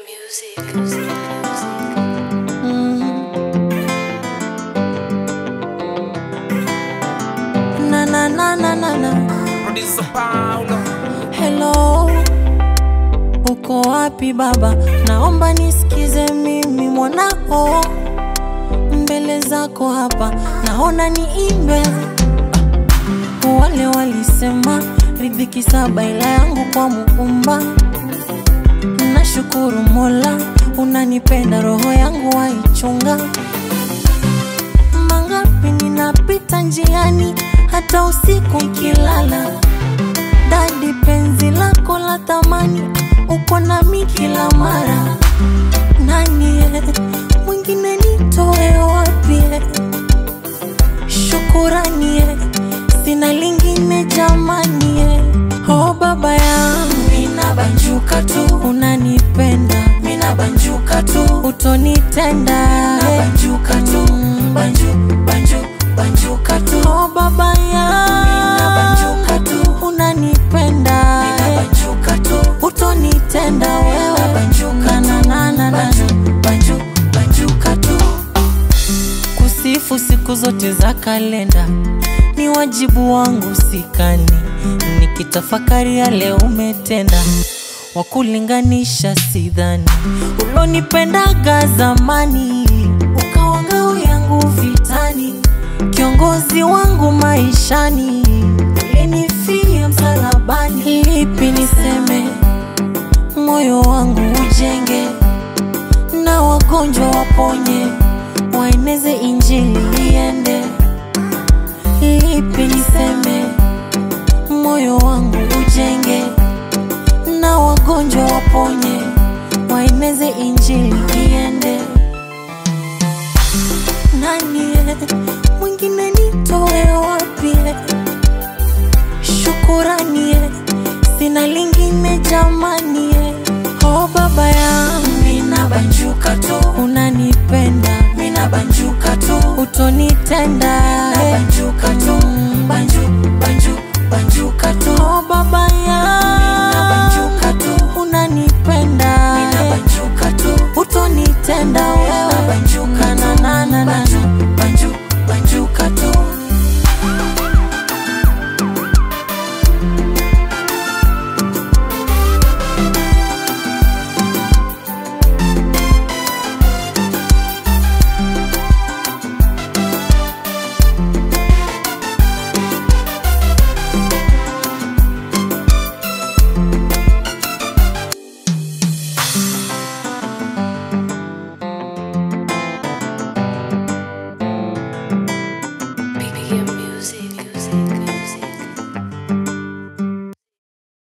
music. Na na na na na na. Producer Paulo. Hello, uko wapi baba? Naomba nisikize mimi mwanao, mbele zako hapa naona niimbe. Wale walisema riziki saba ila yangu kwa Muumba. Nashukuru Mola, unanipenda roho yangu waichunga. Mangapi ninapita njiani hata usiku nikilala. Dadi penzi lako la thamani, uko nami kila mara. Nani mwingine nitoe wapi? Shukurani sina lingine jamani. Oh baba yangu, mina banjuka tu, unanipenda mina banjuka tu, utonitenda banjuka tu, banjuka tu. Oh baba yangu, mina banjuka tu, unanipenda mina banjuka tu, utonitenda wewe banjuka na banjuka tu. Kusifu siku zote za kalenda ni wajibu wangu sikani, nikitafakari yale umetenda, wakulinganisha sidhani. Ulonipendaga zamani, ukawa ngao yangu vitani, kiongozi wangu maishani, ulinifia msalabani. Lipi niseme, moyo wangu ujenge, na wagonjwa waponye, waeneze injili iende. Lipi niseme, moyo wangu ujenge, na wagonjwa waponye,